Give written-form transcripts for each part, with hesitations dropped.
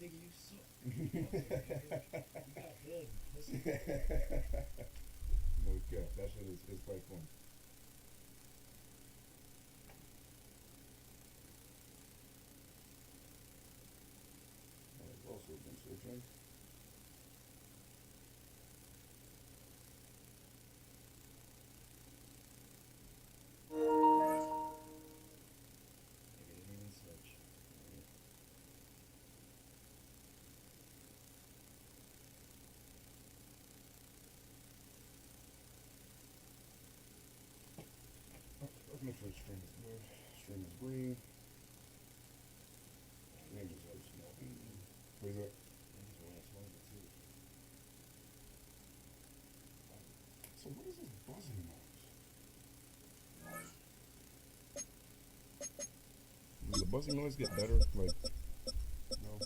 Nigga, you suck. You got blood. No cap. That shit is quite funny. I've also been searching. Nigga didn't even search. Let's make sure the string is good. String is green. Ninjas are smoking. What is that? Niggas wearing smoking too. So what is this buzzing noise? Does the buzzing noise get better? Like, no.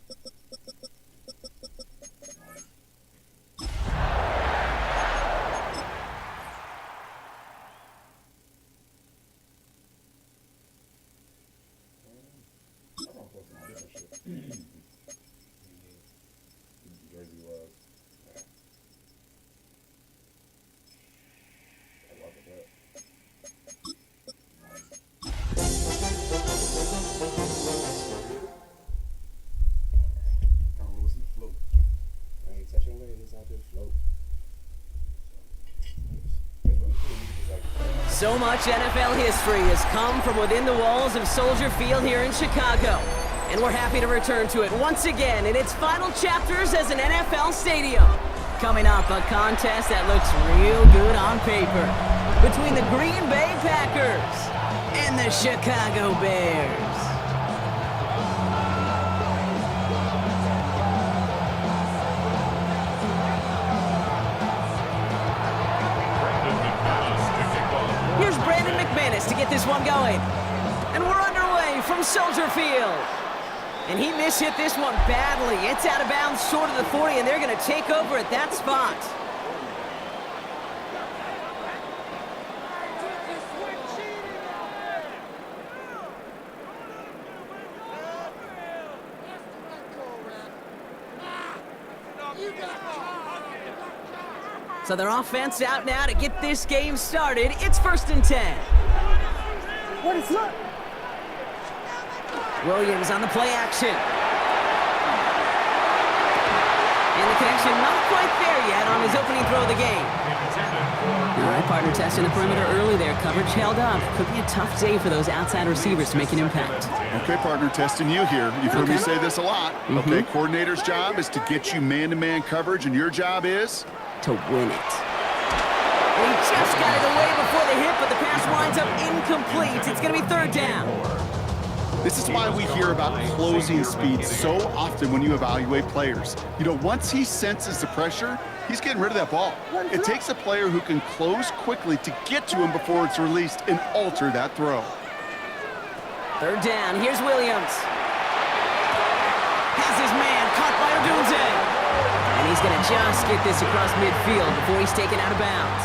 I don't play some different shit. Jersey was. I love it, that. I don't know what's in the float. I ain't touching ladies out there float. So much NFL history has come from within the walls of Soldier Field here in Chicago. And we're happy to return to it once again in its final chapters as an NFL stadium. Coming up, a contest that looks real good on paper between the Green Bay Packers and the Chicago Bears. Here's Brandon McManus to get this one going. And we're underway from Soldier Field. And he mishit this one badly. It's out of bounds short of the 40, and they're going to take over at that spot. So their offense out now to get this game started. It's 1st and 10. What is up? Williams on the play action. And the connection not quite there yet on his opening throw of the game. All right, partner testing the perimeter early there. Coverage held up. Could be a tough day for those outside receivers to make an impact. Okay, partner, testing you here. You've heard me say this a lot. Okay, coordinator's job is to get you man-to-man coverage, and your job is? To win it. And he just got it away before the hit, but the pass winds up incomplete. It's going to be 3rd down. This is why we hear about closing speed so often when you evaluate players. You know, once he senses the pressure, he's getting rid of that ball. It takes a player who can close quickly to get to him before it's released and alter that throw. 3rd down. Here's Williams. Has his man caught by Odunze. And he's going to just get this across midfield before he's taken out of bounds.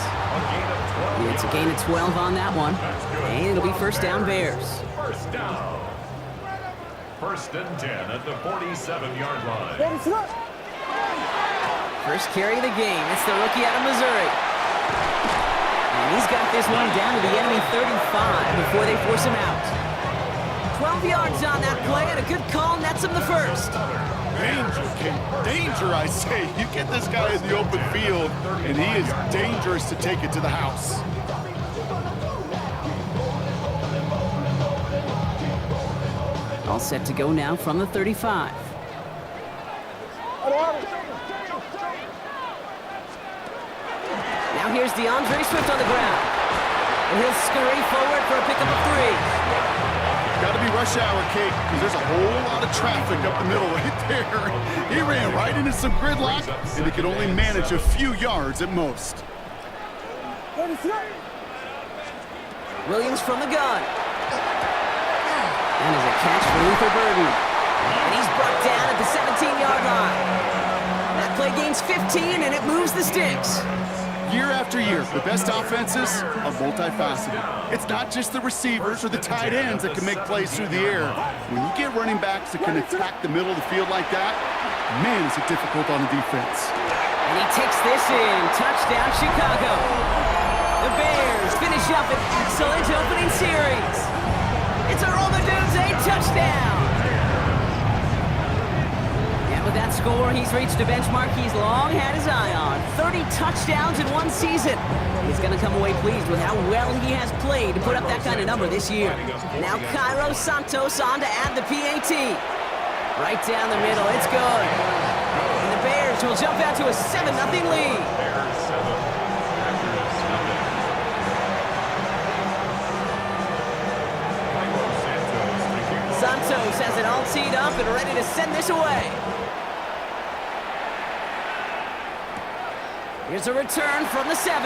It's a gain of 12 on that one. And it'll be 1st down Bears. 1st down. 1st and 10 at the 47-yard line. What is up? First carry of the game. It's the rookie out of Missouri. And he's got this one down to the enemy 35 before they force him out. 12 yards on that play, and a good call nets him the 1st. Danger, King. Danger, I say. You get this guy in the open field, and he is dangerous to take it to the house. All set to go now from the 35. Now here's DeAndre Swift on the ground. And he'll scurry forward for a pickup of 3. Got to be rush hour, Kate, because there's a whole lot of traffic up the middle right there. He ran right into some gridlock, and he could only manage a few yards at most. Williams from the gun. And there's a catch for Luther Burden. And he's brought down at the 17-yard line. That play gains 15, and it moves the sticks. Year after year, the best offenses are multifaceted. It's not just the receivers or the tight ends that can make plays through the air. When you get running backs that can attack the middle of the field like that, Man, is it difficult on the defense. And he takes this in. Touchdown, Chicago. The Bears finish up an excellent opening series. It's a roll the dudes, a touchdown. And with that score, he's reached a benchmark he's long had his eye on. 30 touchdowns in one season. He's going to come away pleased with how well he has played to put up that kind of number this year. Now Cairo Santos on to add the PAT. Right down the middle, it's good. And the Bears will jump out to a 7-0 lead. Santos has it all teed up and ready to send this away. Here's a return from the 7.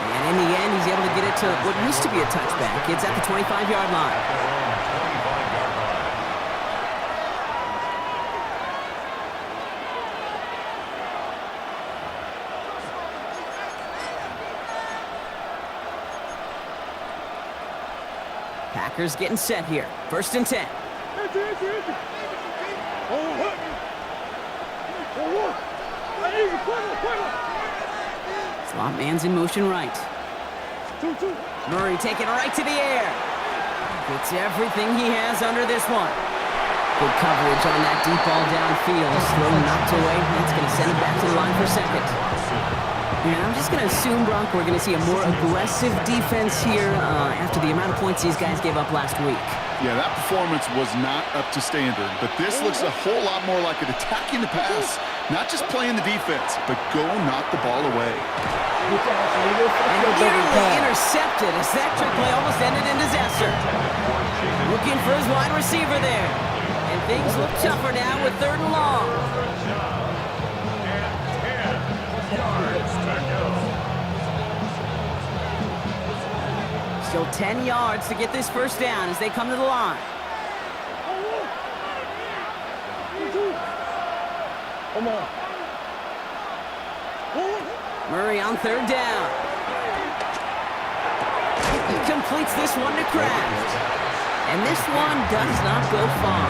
And in the end, he's able to get it to what used to be a touchback. It's at the 25-yard line. Packers getting set here. 1st and 10. Slot man's in motion right. Murray taking it right to the air. Gets everything he has under this one. Good coverage on that deep ball downfield. Slow knocked away. That's going to send it back to the line for 2nd. And I'm just going to assume, Bronk, we're going to see a more aggressive defense here after the amount of points these guys gave up last week. Yeah, that performance was not up to standard, but this looks a whole lot more like it attacking the pass, not just playing the defense, but go knock the ball away. And nearly intercepted as that trick play almost ended in disaster. Looking for his wide receiver there. And things look tougher now with 3rd and long. Still 10 yards to get this 1st down as they come to the line. Murray on 3rd down. He completes this one to Kraft. And this one does not go far.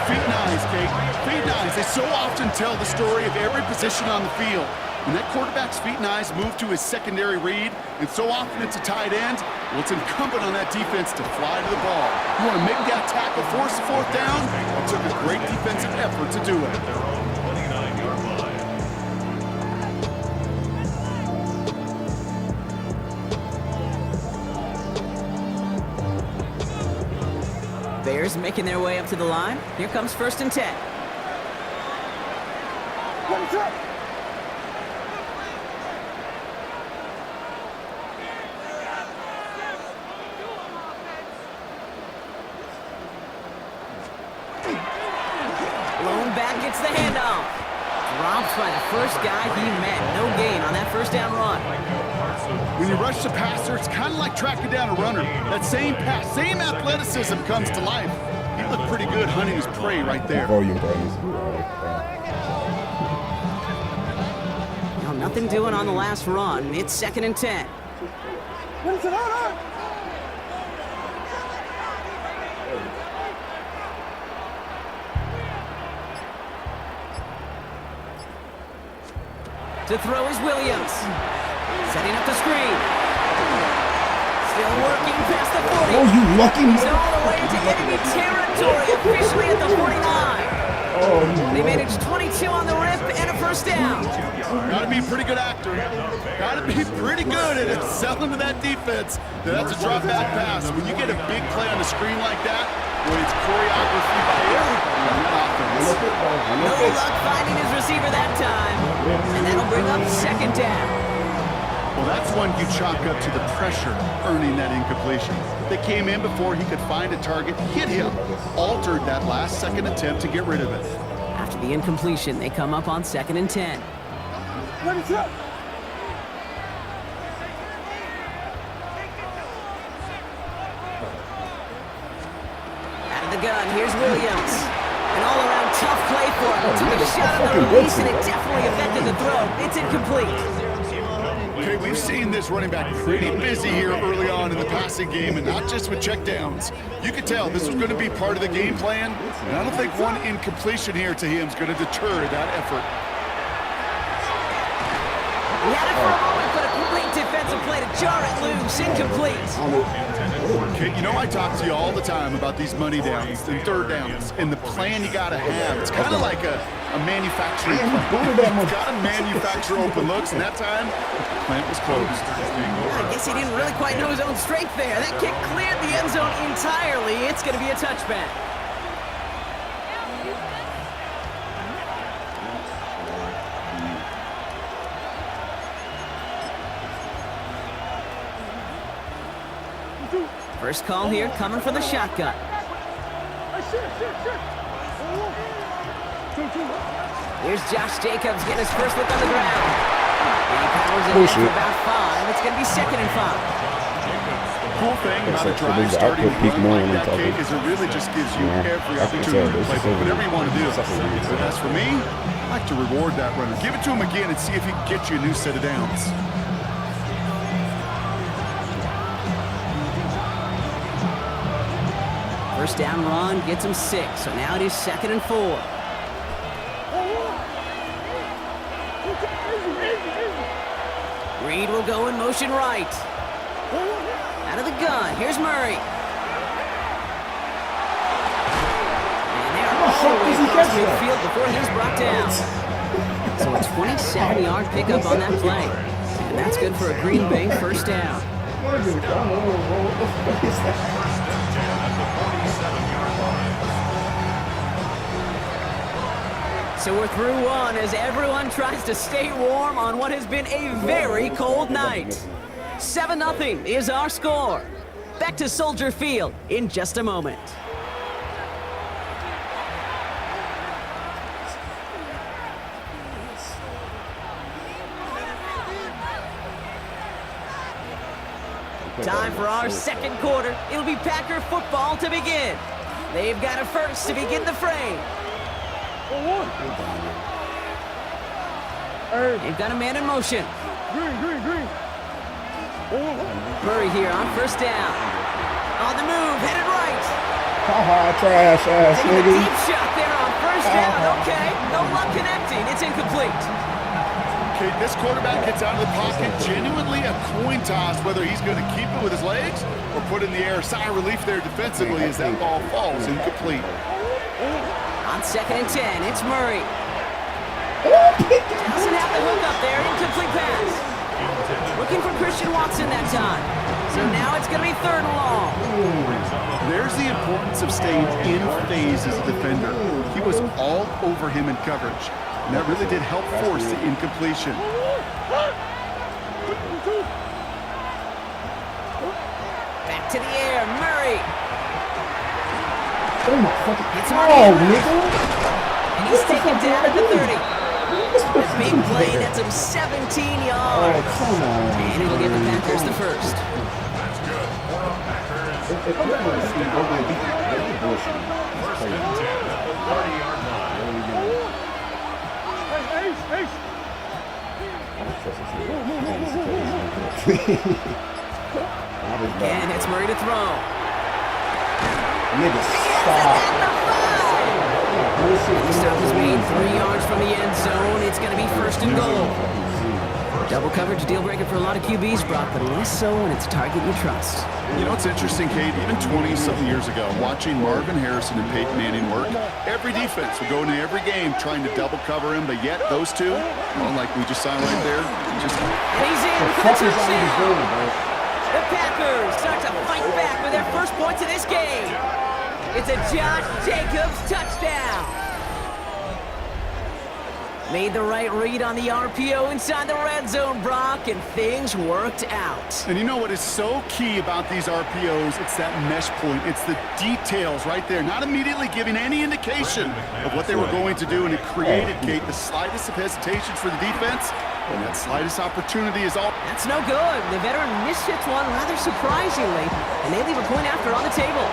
Feet and eyes, Kate. Feet and eyes. They so often tell the story of every position on the field. When that quarterback's feet and eyes move to his secondary read, and so often it's a tight end, well, it's incumbent on that defense to fly to the ball. You want to make that tackle, force the 4th down? It took a great defensive effort to do it. Bears making their way up to the line. Here comes 1st and 10. Lone back gets the handoff. Dropped by the first guy he met. No gain on that 1st down run. When you rush the passer, it's kind of like tracking down a runner. That same pass, same athleticism comes to life. He looked pretty good hunting his prey right there. Now, nothing doing on the last run. It's 2nd and 10. To throw is Williams. Setting up the screen. Still working past the 40. Oh, you lucky. He's all the way into enemy territory, officially at the 49. They managed 22 on the rip and a 1st down. Gotta be a pretty good actor. Gotta be pretty good at selling to that defense. That's a drop back pass. When you get a big play on the screen like that, well, it's choreography by everybody on that offense. No luck finding his receiver that time. And that'll bring up 2nd down. Well, that's one you chalk up to the pressure earning that incompletion. They came in before he could find a target, hit him, altered that last 2nd attempt to get rid of it. After the incompletion, they come up on 2nd and 10. Out of the gun, here's Williams. An all-around tough play for him. Took a shot on the release, and it definitely affected the throw. It's incomplete. Okay, we've seen this running back pretty busy here early on in the passing game, and not just with checkdowns. You could tell this was going to be part of the game plan, and I don't think one incompletion here to him is going to deter that effort. He had it for a moment, but a great defensive play to jar it loose. Incomplete. Okay, you know I talk to you all the time about these money downs and third downs and the plan you got to have. It's kind of like a manufacturing plan. You've got to manufacture open looks, and that time, the plant was closed. I guess he didn't really quite know his own strength there. That kick cleared the end zone entirely. It's going to be a touchback. First call here coming from the shotgun. Here's Josh Jacobs getting his first look on the ground. And he powers it in for about 5. It's going to be 2nd and 5. Cool thing about a drive starting to run like that, Kate, is it really just gives you every opportunity to play whatever you want to do. But as for me, I like to reward that runner. Give it to him again and see if he can get you a new set of downs. First down run gets him 6, so now it is 2nd and 4. Reed will go in motion right. Out of the gun, here's Murray. And they're all the way across midfield before he's brought down. So a 27-yard pickup on that play. And that's good for a Green Bay first down. So we're through one as everyone tries to stay warm on what has been a very cold night. 7-0 is our score. Back to Soldier Field in just a moment. Time for our second quarter. It'll be Packer football to begin. They've got a first to begin the frame. They've got a man in motion. Green. Murray here on first down. On the move, headed right. Trash ass, Taking a nigga. deep shot there on first down. Okay, no luck connecting. It's incomplete. Okay, this quarterback gets out of the pocket, genuinely a coin toss whether he's going to keep it with his legs or put it in the air. Sigh of relief there defensively as that ball falls incomplete. On 2nd and 10, it's Murray. Doesn't have the hook up there. Incomplete pass. Looking for Christian Watson that time. So now it's going to be 3rd and long. There's the importance of staying in phase as a defender. He was all over him in coverage, and that really did help force the incompletion. Back to the air, Murray. Oh my fucking It's nigga. And he's taken down at the 30. This big play, that's him 17 yards. Oh, come on. And it'll give the Packers the first. That's good. For the Packers. If they're going to speed, they're going to beat you. They're bullshit. First and 10 at the 30-yard line. And it's Murray to throw. Nigga, stop. Stop is made 3 yards from the end zone. It's going to be 1st and goal. Double coverage deal breaker for a lot of QBs, Brock, but less so when it's a target you trust. You know, it's interesting, Kate, even 20-something years ago, watching Marvin Harrison and Peyton Manning work, every defense would go into every game trying to double cover him, but yet those two, well, like we just saw right there, just... And he's in for the touchdown. The Packers start to fight back with their first points of this game. It's a Josh Jacobs touchdown. Made the right read on the RPO inside the red zone, Brock, and things worked out. And you know what is so key about these RPOs? It's that mesh point. It's the details right there, not immediately giving any indication of what they were going to do, and it created, Kate, the slightest of hesitations for the defense, and that slightest opportunity is all... That's no good. The veteran mishits one rather surprisingly, and they leave a point after on the table.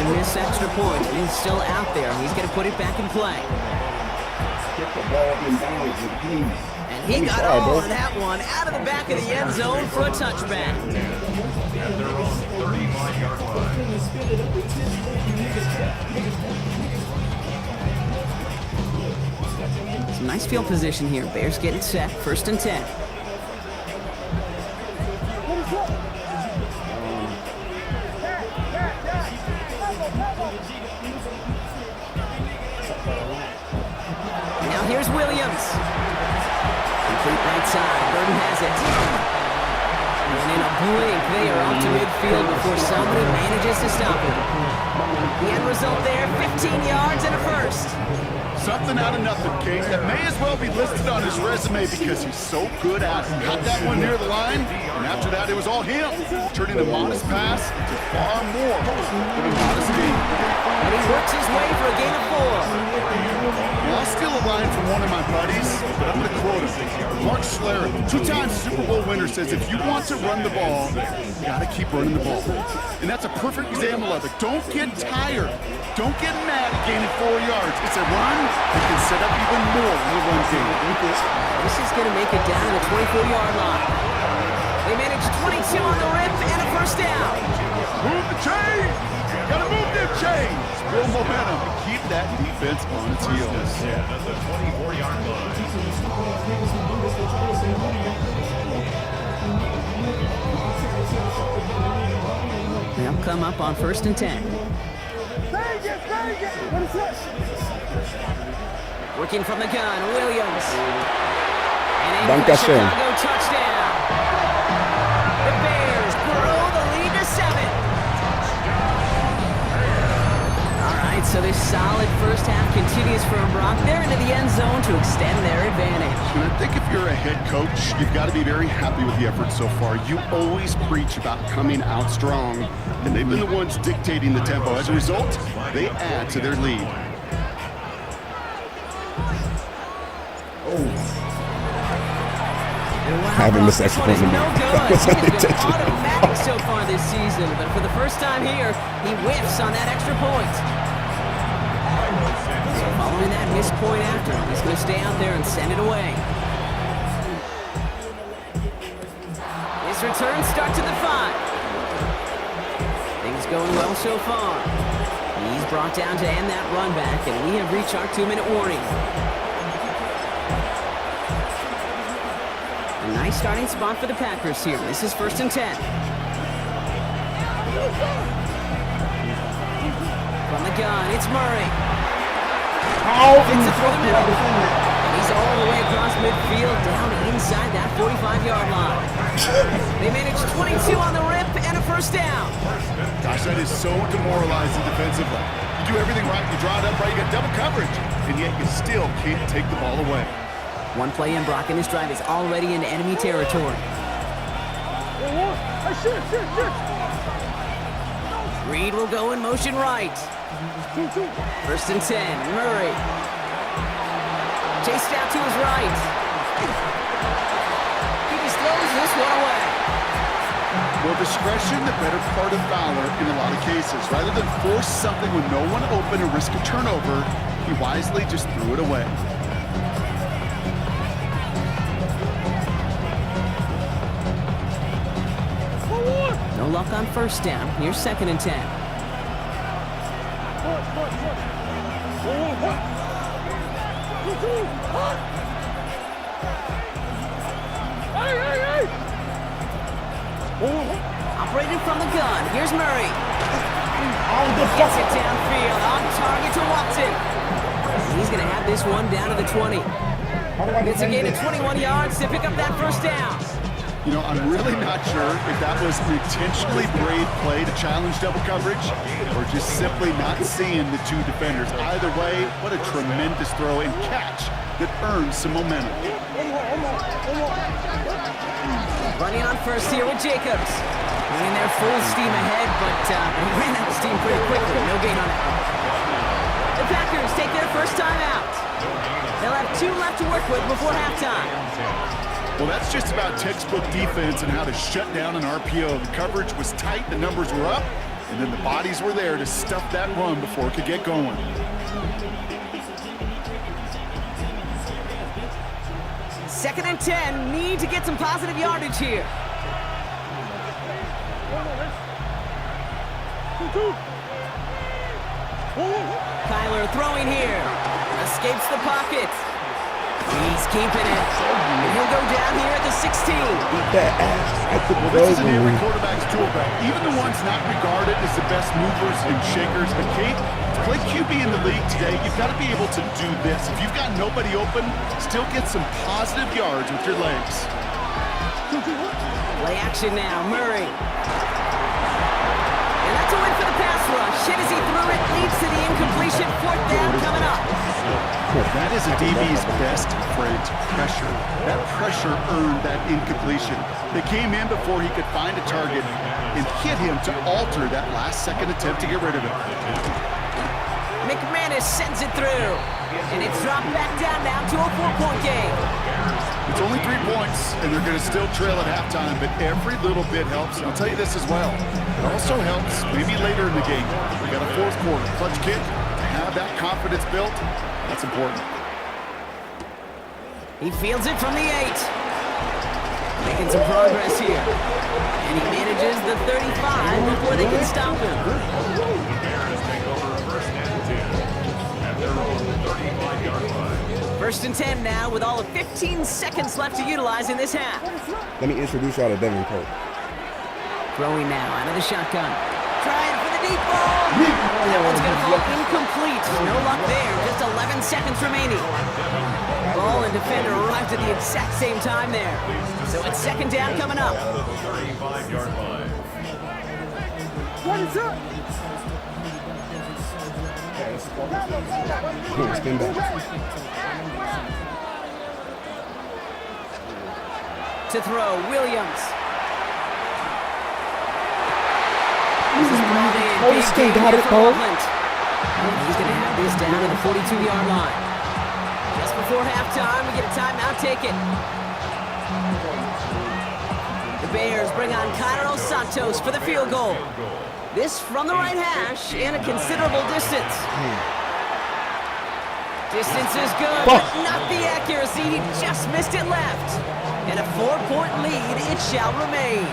the missed extra point. He's still out there. He's going to put it back in play. Get the ball in bounds with clean. And he got all on that one out of the back of the end zone for a touchback. At their own 35-yard line. Some nice field position here. Bears getting set. 1st and 10. Now here's Williams. Complete right side. Burton has it. And in a blink, they are up to midfield before somebody manages to stop him. The end result there, 15 yards and a first. Something out of nothing, King. That may as well be listed on his resume because he's so good at it. Got that one near the line, and after that, it was all him. Turning a modest pass to far more than a modest gain. And he works his way for a gain of 4. Now, I'll steal a line from one of my buddies, but I'm going to quote him. Mark Schlereth, 2-time Super Bowl winner, says if you want to run the ball, you got to keep running the ball. And that's a perfect example of it. Don't get tired. Don't get mad at gaining 4 yards. It's a run that can set up even more in the run game. This is going to make it down to the 24-yard line. They managed 22 on the rip and a first down. Move the chains! Gotta move them chains! Build momentum and keep that defense on its heels. At the 24-yard line. They'll come up on 1st and 10. What is this? Working from the gun, Williams. And in for the Dankeschön. Chicago touchdown. The Bears grow the lead to 7. All right, so this solid first half continues for Brock. They're into the end zone to extend their advantage. And I think if you're a head coach, you've got to be very happy with the effort so far. You always preach about coming out strong, and they've been the ones dictating the tempo. As a result, they add to their lead. Having this extra point no no. good. That was He has been unintentional. automatic so far this season, but for the first time here, he whiffs on that extra point. So following that missed point after, he's going to stay out there and send it away. His return start to the 5. Things going well so far. He's brought down to end that run back, and we have reached our 2-minute warning. A nice starting spot for the Packers here. This is 1st and 10. From the gun, it's Murray. Fits it through the middle. And he's all the way across midfield, down inside that 45-yard line. They managed 22 on the rip and a first down. Gosh, that is so demoralizing defensively. You do everything right, you draw it up right, you got double coverage, and yet you still can't take the ball away. One play in, Brock, and this drive is already in enemy territory. Reed will go in motion right. 1st and 10, Murray. Chased out to his right. He just throws this one away. More discretion, the better part of valor in a lot of cases. Rather than force something with no one open and risk a turnover, he wisely just threw it away. No luck on first down. Here's 2nd and 10. Operated from the gun. Here's Murray. Gets it downfield. On target to Watson. He's going to have this one down to the 20. It's a gain of 21 yards to pick up that first down. You know, I'm really not sure if that was an intentionally brave play to challenge double coverage or just simply not seeing the two defenders. Either way, what a tremendous throw and catch that earns some momentum. Running on first here with Jacobs. Running their full steam ahead, but he ran out of steam pretty quickly. No gain on that one. The Packers take their first time out. They'll have 2 left to work with before halftime. Well, that's just about textbook defense and how to shut down an RPO. The coverage was tight, the numbers were up, And then the bodies were there to stuff that run before it could get going. Second and 10, need to get some positive yardage here. Kyler throwing here. Escapes the pocket. He's keeping it. And he'll go down here at the 16. Well, this isn't every quarterback's tool belt. Even the ones not regarded as the best movers and shakers. But Kate, to play QB in the league today, you've got to be able to do this. If you've got nobody open, still get some positive yards with your legs. Play action now, Murray. And that's a win for the pass rush. Hit as he threw it, leads to the incompletion. Fourth down coming up. That is a DB's best friend, pressure. That pressure earned that incompletion. They came in before he could find a target and hit him to alter that last-second attempt to get rid of it. McManus sends it through. And it's dropped back down now to a 4-point game. It's only 3 points, and they're going to still trail at halftime, but every little bit helps. And I'll tell you this as well. It also helps maybe later in the game. We got a fourth quarter clutch kick. To have that confidence built, that's important. He fields it from the 8. Making some progress here. And he manages the 35 before they can stop him. First and 10 now with all of 15 seconds left to utilize in this half. Let me introduce y'all to Devin Cope. Throwing now out of the shotgun. Trying for the deep ball. That one's going to fall incomplete. No luck there. Just 11 seconds remaining. Ball and defender arrived at the exact same time there. So it's second down coming up. 35-yard line. What is up? Spin back. To throw, Williams. This is brought in. Holston got it, Cole. Cole. He's going to have this down to the 42-yard line. Just before halftime, we get a timeout taken. The Bears bring on Cairo Santos for the field goal. This from the right hash and a considerable distance. Distance is good, but not the accuracy. He just missed it left. And a 4-point lead, it shall remain.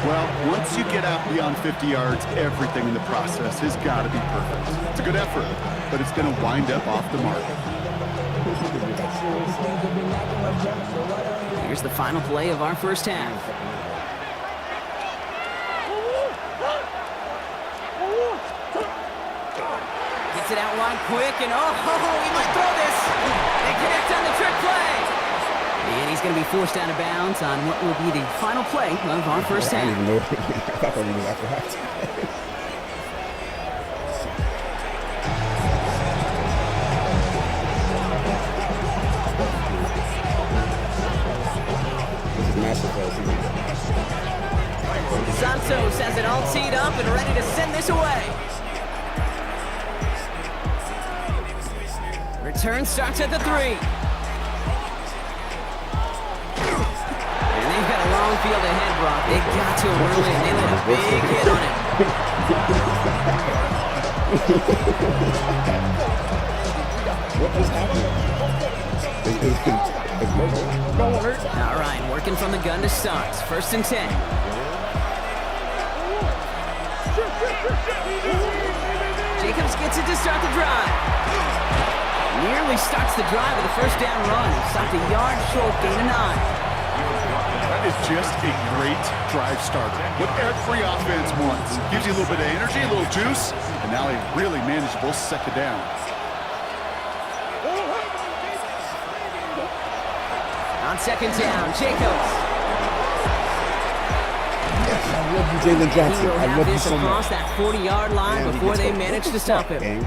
Well, once you get out beyond 50 yards, everything in the process has got to be perfect. It's a good effort, but it's going to wind up off the mark. Here's the final play of our first half. Gets it out wide quick, and he might throw this. They connect on the trick play. And he's going to be forced out of bounds on what will be the final play of our first half. I didn't even know. I thought it was after halftime. Santos has it all teed up and ready to send this away. Return starts at the 3. And they've got a long field ahead, Brock. They got to him early and they let a big hit on it. What just happened? All right, working from the gun to start. First and 10. Jacobs gets it to start the drive. Nearly starts the drive with a first down run. Stopped a yard short, gain of 9. That is just a great drive starter. What every offense wants. Gives you a little bit of energy, a little juice, and now a really manageable second down. On second down, Jacobs. I love you, Jalen Johnson. He will I have love you this so across much. that 40-yard line before they manage to stop him.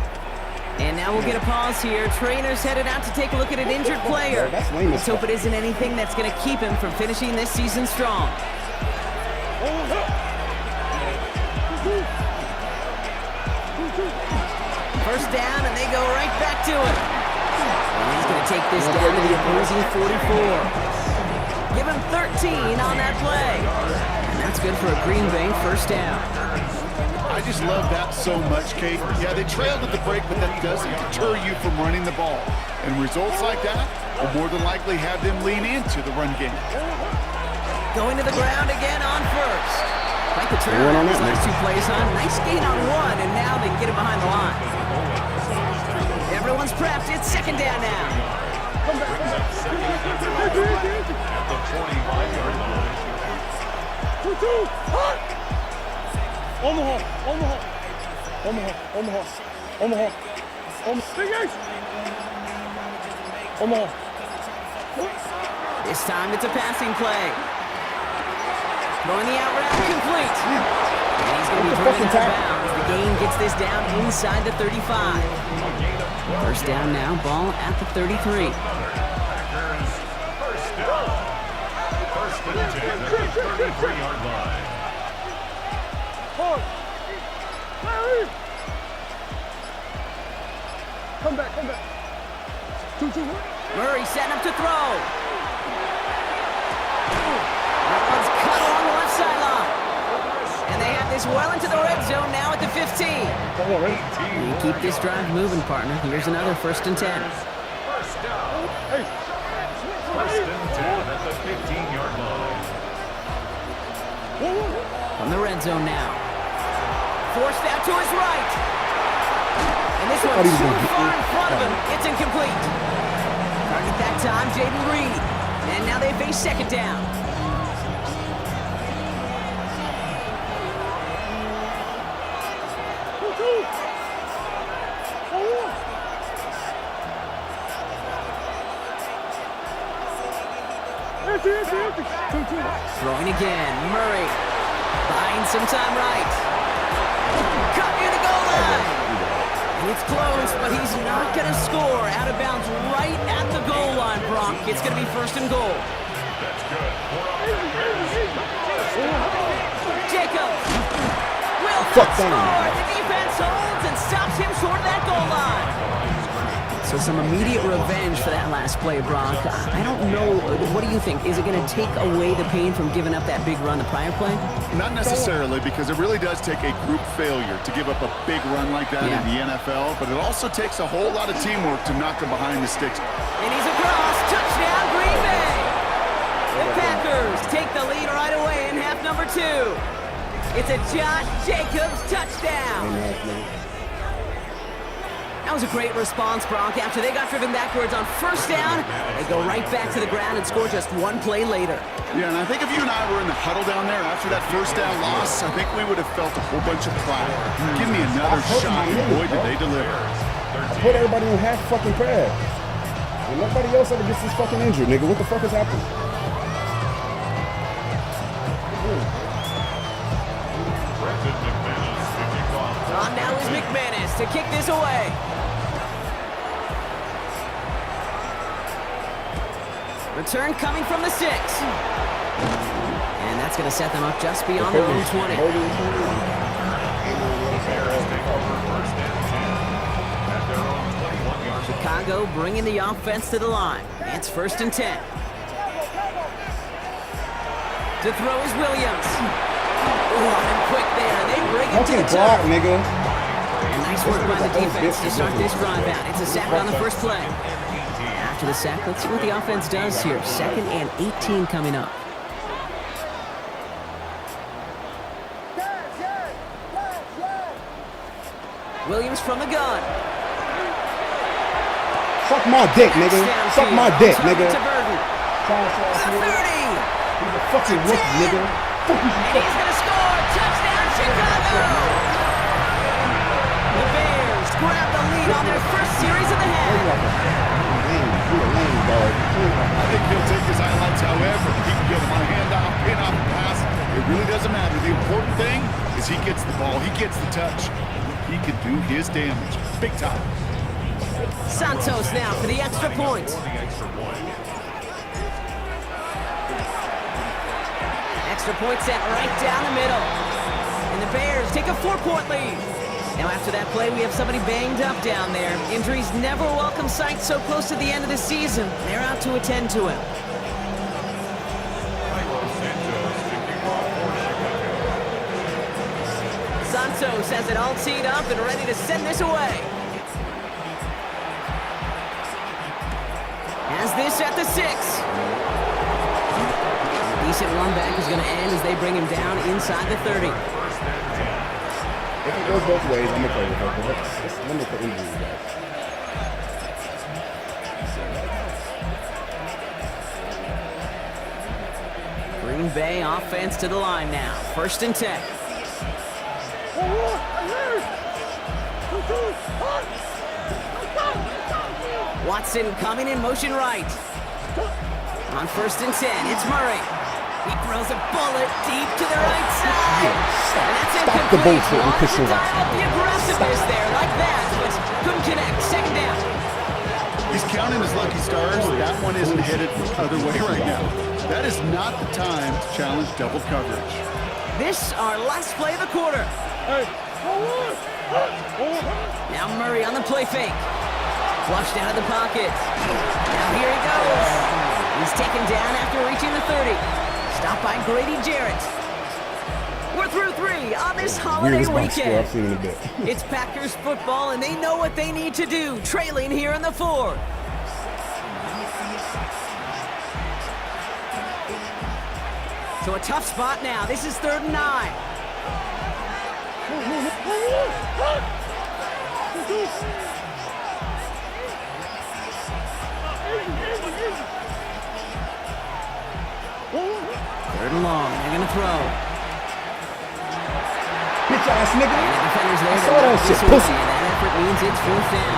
And now we'll get a pause here. Trainers headed out to take a look at an injured player. That's lame as Let's hope it isn't anything that's going to keep him from finishing this season strong. First down, and they go right back to it. And he's going to take this down to the opposing 44. Give him 13 on that play. And that's good for a Green Bay first down. I just love that so much, Kate. Yeah, they trailed at the break, but that doesn't deter you from running the ball. And results like that will more than likely have them lean into the run game. Going to the ground again on first. Quite the turn on these last 2 plays, huh? Nice gain on 1, and now they can get it behind the line. Everyone's prepped. It's second down now. At the 45-yard line. Omaha. Big Ace. Omaha. This time it's a passing play. Throwing the out route complete. And he's going to be driven out of bounds. The gain gets this down inside the 35. First down now, ball at the 33. Packers first down. First and 10 at the 33-yard line. Come back. 2-2. Murray setting up to throw. That one's cut along the left sideline. And they have this well into the red zone now at the 15. Come on, ready? You keep this drive moving, partner. Here's another first and 10. First down. Hey. First and 10 at the 15-yard line. From the red zone now. Forced out to his right. And this one's too far in front of him. It's incomplete. Target that time, Jaden Reed. And now they face second down. Throwing again, Murray. Buying some time right. Cut near the goal line. And it's close, but he's not going to score. Out of bounds right at the goal line, Brock. It's going to be first and goal. That's good. Jacobs will not score. The defense holds and stops him short of that goal line. So some immediate revenge for that last play, Brock. I don't know. What do you think? Is it going to take away the pain from giving up that big run the prior play? Not necessarily, because it really does take a group failure to give up a big run like that in the NFL, but it also takes a whole lot of teamwork to knock them behind the sticks. And he's across. Touchdown, Green Bay. The Packers take the lead right away in half number 2. It's a Josh Jacobs touchdown. That was a great response, Brock. After they got driven backwards on first down, they go right back to the ground and score just 1 play later. Yeah, and I think if you and I were in the huddle down there after that first down loss, I think we would have felt a whole bunch of clap. Give me another shot, and boy, did they deliver. I put everybody in half fucking pads. And nobody else ever gets this fucking injured, nigga. What the fuck is happening? On now is McManus to kick this away. Return coming from the 6. And that's going to set them up just beyond their own 20. Chicago bringing the offense to the line. It's first and 10. To throw is Williams. And quick there. They bring it to the block, turf. nigga. And nice work by the defense to start this drive out. It's a sack on the first play. After the sack, let's see what the offense does here. 2nd and 18 coming up. Williams from the gun. Suck my dick, nigga. Suck my dick, nigga. To Burden. 30. He's a fucking rookie, nigga. Fuck you, And he's going to score. Touchdown, Chicago. The Bears grab the lead on their first series of the half. I think he'll take his highlights however. He can get him on a handoff, pin off a pass. It really doesn't matter. The important thing is he gets the ball. He gets the touch. He can do his damage. Big time. Santos now for the extra point. Extra point set right down the middle. And the Bears take a 4-point lead. Now after that play, we have somebody banged up down there. Injuries never a welcome sight so close to the end of the season. They're out to attend to him. Santos has it all teed up and ready to send this away. Has this at the 6. Decent run back is going to end as they bring him down inside the 30. If it goes both ways, I'm okay with it. But let's limit the injuries, guys. Green Bay offense to the line now. 1st and 10. Watson coming in motion right. On 1st and 10, it's Murray. He throws a bullet deep to the right side. And that's Stop the bullshit and push Wanted to it dial up the aggressiveness there like that, but couldn't connect. 2nd down. He's counting his lucky stars. That one isn't headed the other way right now. That is not the time to challenge double coverage. This our last play of the quarter. Now Murray on the play fake. Flushed out of the pocket. Now here he goes. He's taken down after reaching the 30. Stopped by Grady Jarrett. We're through 3 on this holiday Weirdest box score weekend. I've seen in a bit. It's Packers football, and they know what they need to do, trailing here in the 4th. So a tough spot now. This is 3rd and 9. Third and long. They're going to throw. Bitch ass nigga. And the defenders there I to saw that knock this shit, away, pussy. and that effort means it's 4th down.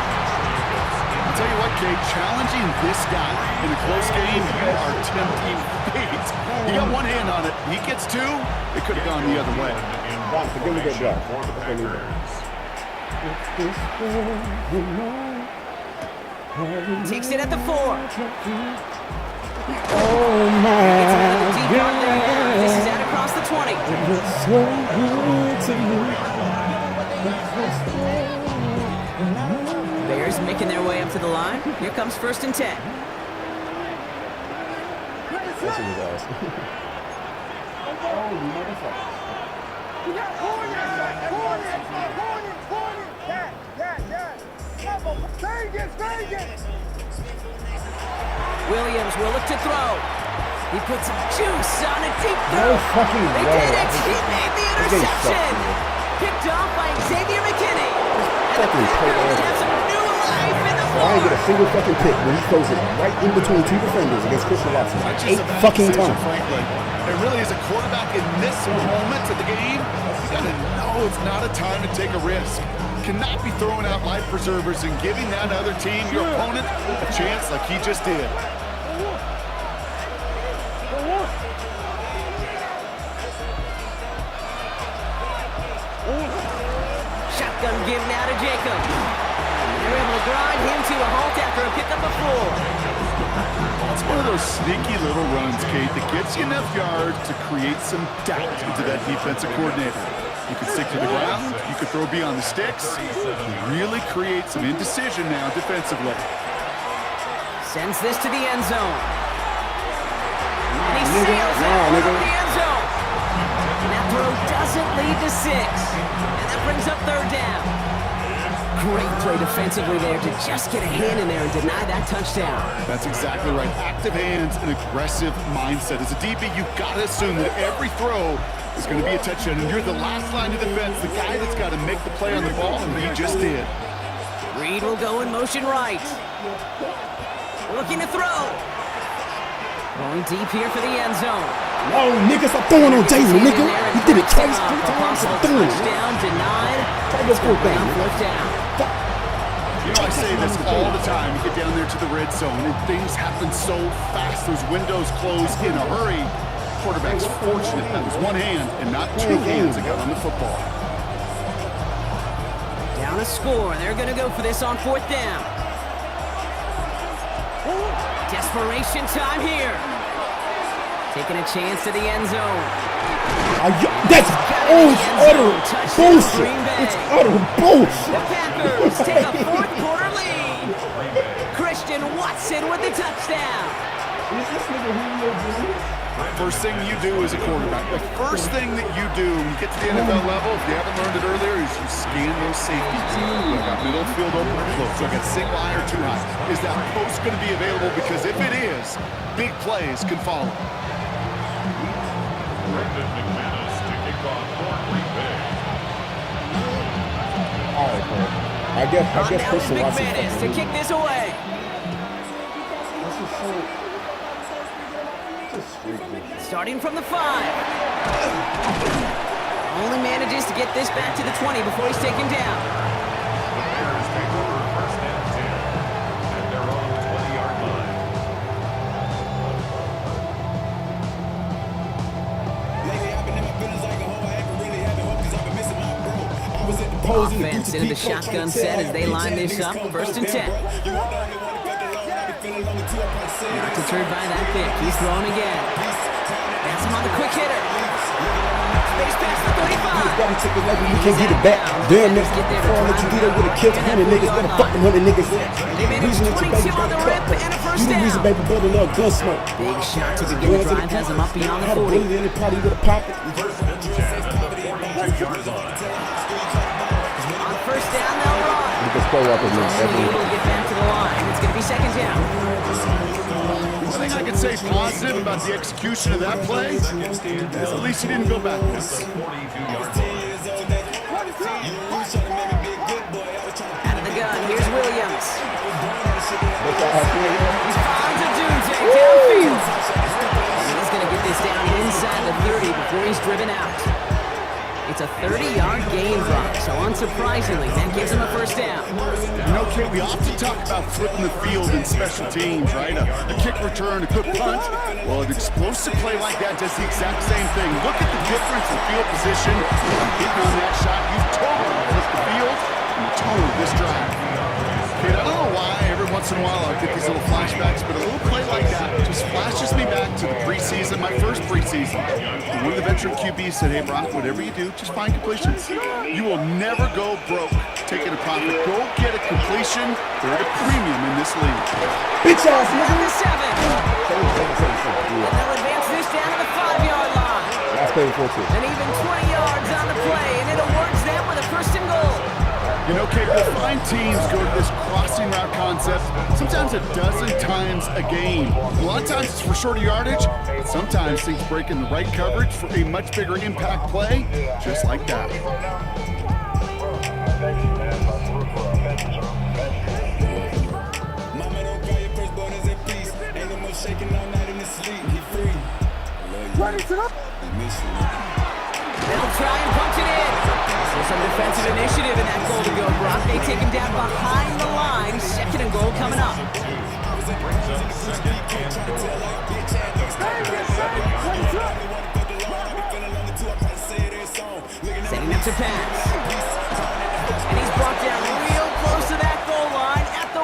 I'll tell you what, Kate, challenging this guy in a close game, you are tempting fate. He got one hand on it. He gets 2. It could have gone the other way. Ron, forgive me that job. For the Packers. Takes it at the 4. Oh my It's another deep run there. This is out across the 20. It's so good to me. Bears making their way up to the line. Here comes 1st and 10. That's his ass. Oh, motherfucker. Williams will look to throw. He put some juice on a deep No throw. fucking They way. did it. He made the This game sucks, interception. man. Picked off by Xavier McKinney. And the Fucking Packers cold have some new life in the I ain't get a fourth. single fucking pick when he throws it right in between 2 defenders against Christian Watson. Not just 8 a bad fucking decision, times. frankly. It really is a quarterback in this moment of the game. You gotta know it's not a time to take a risk. Cannot be throwing out life preservers and giving that other team, your opponent, a chance like he just did. Shotgun give now to Jacob. They're able to grind him to a halt after a pickup of 4. It's one of those sneaky little runs, Kate, that gets you enough yards to create some doubt into that defensive coordinator. You can stick to the ground, you can throw beyond the sticks, really create some indecision now defensively. Sends this to the end zone. And he Nigga, sails nah, out nigga. of the end zone. And that throw doesn't lead to 6. And that brings up 3rd down. Great play defensively there to just get a hand in there and deny that touchdown. That's exactly right. Active hands and aggressive mindset. As a DB, you've got to assume that every throw is going to be a touchdown. And you're the last line of defense, the guy that's got to make the play on the ball, and he just did. Reed will go in motion right. Looking to throw. Going deep here for the end zone. No, nigga, stop throwing on Jalen, nigga. He did it twice, 3 A times. possible Stop doing it. touchdown denied. Try to go for it, Down man. 4th down. You know, I say this all the time. You get down there to the red zone, and things happen so fast. Those windows close in a hurry. Quarterback's fortunate that was one hand and not 2 hands that got on the football. Down a score. They're going to go for this on 4th down. Desperation time here. Taking a chance to the end zone. That's utter bullshit. It's utter The bullshit. Packers take a 4th quarter lead. Christian Watson with the touchdown. Is this nigga Julio Jones? First thing you do as a quarterback, the first thing that you do when you get to the NFL level, if you haven't learned it earlier, is you scan those safeties. Do I got middle field open or close? Do I got single high or too high? Is that post going to be available? Because if it is, big plays can follow. Brendan McManus to kick off for Green Bay. All right, bro. I guess Now Christian Watson. McManus to kick this away. Starting from the 5. Only manages to get this back to the 20 before he's taken down. The Bears take over first and 10 at their own 20-yard line. Offense into the shotgun set as they line this up. First and 10. Not deterred by that pick. He's throwing again. That's him on the quick hitter. Space pass to 35. You can't get it back. Damn, nigga. Before I let you do that, would have killed 100 niggas. Better fuck them 100 niggas. They made it 22 on the rip and a first You the reason down. baby brother love gun smoke. Big shot to begin the drive has him up beyond the Had a 40. bullet in the party with a pocket. First and 10 at the 42-yard line. On first down, they'll run. Because Paul Walker knows Only everything. able to get back to the line. It's going to be second down. One thing I can say positive about the execution of that play is at least he didn't go backwards. 42-yard line. Out of the gun, here's Williams. He's found to Dunze downfield. He's going to get this down inside the 30 before he's driven out. It's a 30-yard gain drop, so unsurprisingly, that gives him a first down. You know, Kate, we often talk about flipping the field in special teams, right? A kick return, a good punt. Well, an explosive play like that does the exact same thing. Look at the difference in field position. Hitting on that shot, you've totally flipped the field and you totally this drive. Kate, I don't know why every once in a while I get these little flashbacks, but a little play like that just flashes me back to the preseason, my first preseason. And one of the veteran QBs said, hey, Brock, whatever you do, just find completions. You will never go broke taking a profit. Go get a completion. They're at a premium in this league. Bitch ass Down nigga. to 7. And they'll advance this down to the 5-yard line. Last play before two. And even 20 yards on the play, and it awards them with a first and goal. You know, Kate, we'll find teams go to this crossing route concept sometimes a dozen times a game. A lot of times it's for shorter yardage. Sometimes things break in the right coverage for a much bigger impact play, just like that. They'll try and punch it in. So some defensive initiative in that goal to go, Brock. They take him down behind the line. Second and goal coming up. Brings up second and goal. Setting up to pass. And he's brought down real close to that goal line at the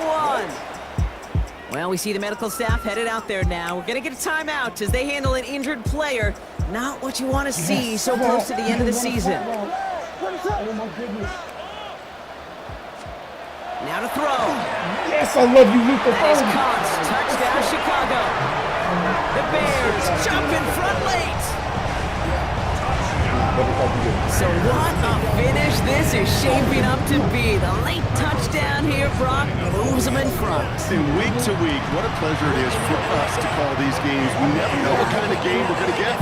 1. Well, we see the medical staff headed out there now. We're going to get a timeout as they handle an injured player. Not what you want to see so close to the end of the season. Now to throw. Yes, I love you, Luka. That is caught. Touchdown, Chicago. The Bears jump in front late. So what a finish this is shaping up to be. The late touchdown here, Brock, moves them in front. And week to week, what a pleasure it is for us to call these games. We never know what kind of game we're going to get.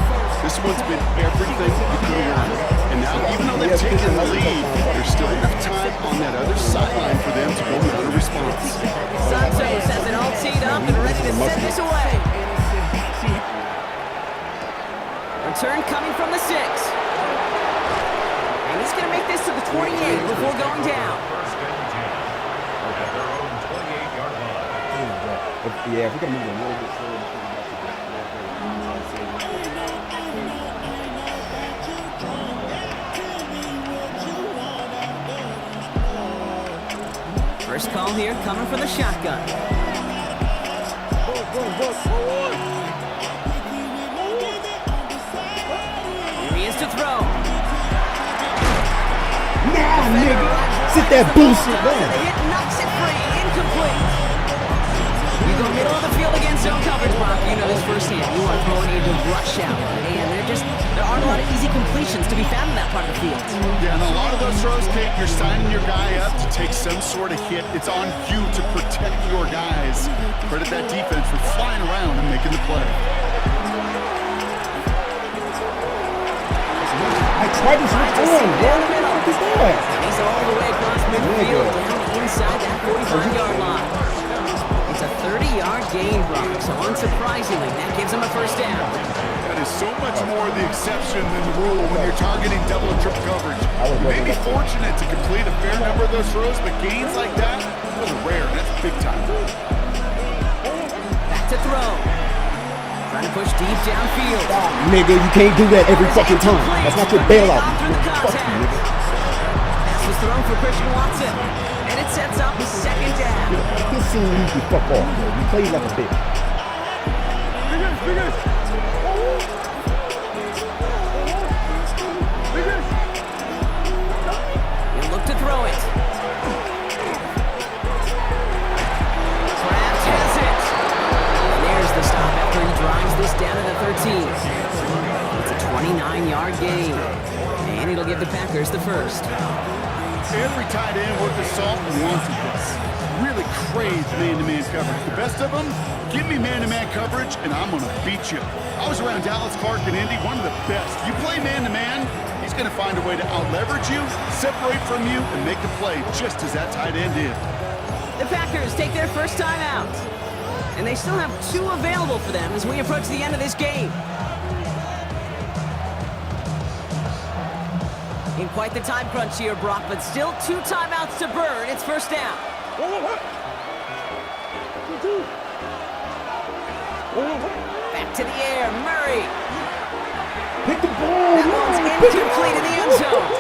This one's been everything we could have wanted. And now, even though they've taken the lead, there's still enough time on that other sideline for them to go without a response. Santos has it all teed up and ready to send this away. Return coming from the 6. And he's going to make this to the 28 before going down. First and 10 at their own 28-yard line. Yeah, if we're going to move a little bit slower. First call here coming from the shotgun. Here he is to throw. Nah, nigga. Sit that bullshit The down. hit knocks it free. Incomplete. You go middle of the field against So coverage, Brock, you know this firsthand. You are throwing into rush out, and there aren't a lot of easy completions to be found in that part of the field. Yeah, and a lot of those throws, Kate, you're signing your guy up to take some sort of hit. It's on you to protect your guys. Credit that defense for flying around and making the play. I tried to switch on, bro. What is that? He's all the way across midfield, down inside that 45-yard line. It's a 30-yard gain, Brock, so unsurprisingly, that gives him a first down. That is so much more the exception than the rule when you're targeting double and triple coverage. You may be fortunate to complete a fair number of those throws, but gains like that, those are rare, and that's big time. Back to throw. Trying to push deep downfield. Nigga, you can't do that every fucking time. That's not your bailout. Fuck you, nigga. Pass was thrown for Christian Watson, and it sets up second down. This scene needs to fuck off, bro. You played like a bitch. He'll look to throw it. Krabs has it. And there's the stop after he drives this down to the 13. It's a 29-yard gain, and it'll give the Packers the first. Every tight end worth his salt wanted this. Really craved man-to-man coverage. The best of them, give me man-to-man coverage, and I'm going to beat you. I was around Dallas Clark and Indy, one of the best. You play man-to-man, he's going to find a way to out-leverage you, separate from you, and make the play just as that tight end did. The Packers take their first time out, and they still have 2 available for them as we approach the end of this game. In quite the time crunch here, Brock, but still 2 timeouts to burn. It's first down. Back to the air, Murray. Pick the ball. That one's incomplete in the end zone.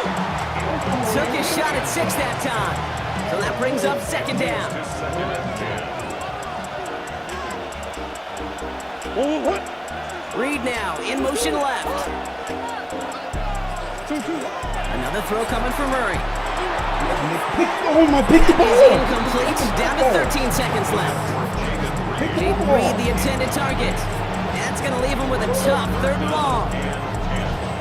Took his shot at 6 that time. So that brings up second down. Reed now, in motion left. Another throw coming from Murray. Pick the ball. Is incomplete, down to 13 seconds left. Jaden Reed, the intended target. That's going to leave him with a tough 3rd and long.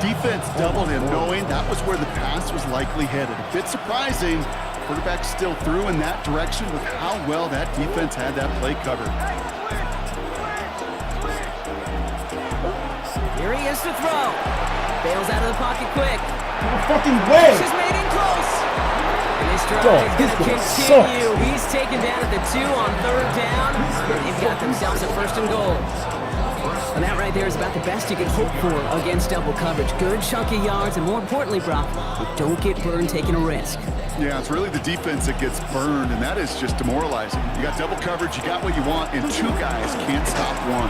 Defense doubled him, knowing that was where the pass was likely headed. A bit surprising. Quarterback still threw in that direction with how well that defense had that play covered. Here he is to throw. Bails out of the pocket quick. No fucking way. This is made in close. And this drive is going to continue. He's taken down at the 2 on 3rd down. They've got themselves a 1st and goal. And that right there is about the best you can hope for against double coverage. Good chunky yards, and more importantly, Brock, you don't get burned taking a risk. Yeah, it's really the defense that gets burned, and that is just demoralizing. You got double coverage, you got what you want, and 2 guys can't stop one.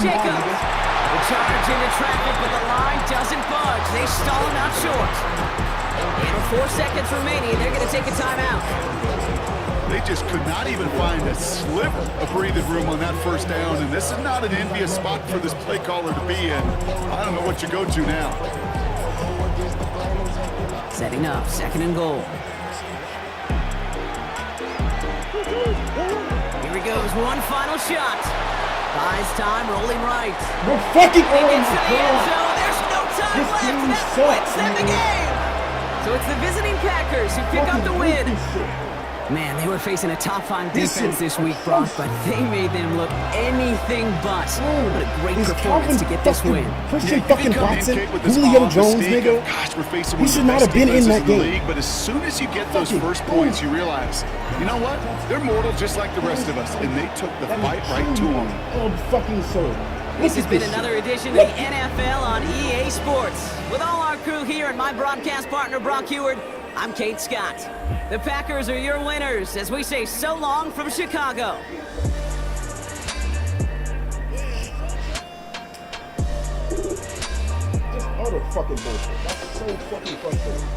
Jacobs, the charge into traffic, but the line doesn't budge. They stall him out short. And with 4 seconds remaining, they're going to take a timeout. They just could not even find a sliver of breathing room on that first down, and this is not an envious spot for this play caller to be in. I don't know what you go to now. Setting up, 2nd and goal. Here he goes, one final shot. Buys time, rolling right. No fucking He gets to the end zone. There's no time left. That wins them the game. So it's the visiting Packers who pick up the win. Man, they were facing a top 5 defense this week, Brock, but they made them look anything but. What a great performance to get this win. Christian fucking Watson, Julio Jones, nigga. Gosh, we're facing He one of should the not best have been in defenses that game. the league, but as soon as you get those first points, you realize, you know what? They're mortal just like the rest of us, and they took the fight right to them. Oh, fucking so. This has been another edition of the NFL on EA Sports. With all our crew here and my broadcast partner, Brock Heward, I'm Kate Scott. The Packers are your winners as we say so long from Chicago. Just utter fucking bullshit. That's so fucking frustrating.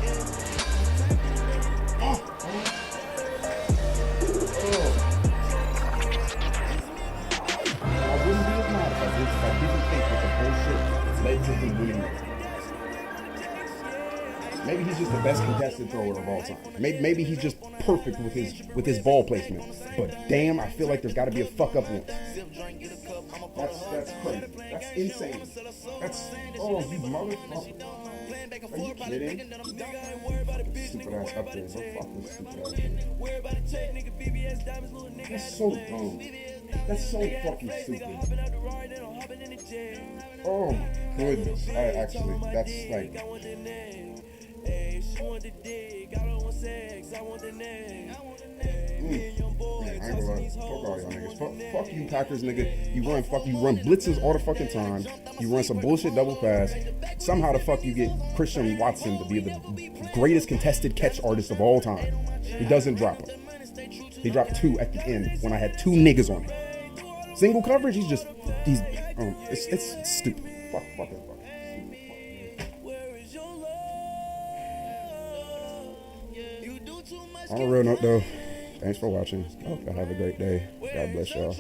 I wouldn't be as mad if I didn't think that the bullshit led to him winning. Maybe he's just the best contested thrower of all time. Maybe he's just perfect with his ball placement. But damn, I feel like there's got to be a fuck up once. That's crazy. That's insane. That's, oh, you motherfucker. Are you kidding? Stupid ass up there. Don't fuck this stupid ass. That's so dumb. That's so fucking stupid. Oh my goodness. Actually, that's like. Man, I ain't gonna lie. Fuck all y'all niggas. Fuck you Packers, nigga. You run blitzes all the fucking time. You run some bullshit double pass. Somehow the fuck you get Christian Watson to be the greatest contested catch artist of all time. He doesn't drop them. He dropped 2 at the end when I had 2 niggas on him. Single coverage, it's stupid. Fuck it. On a real note though, thanks for watching. I hope y'all have a great day. God bless y'all.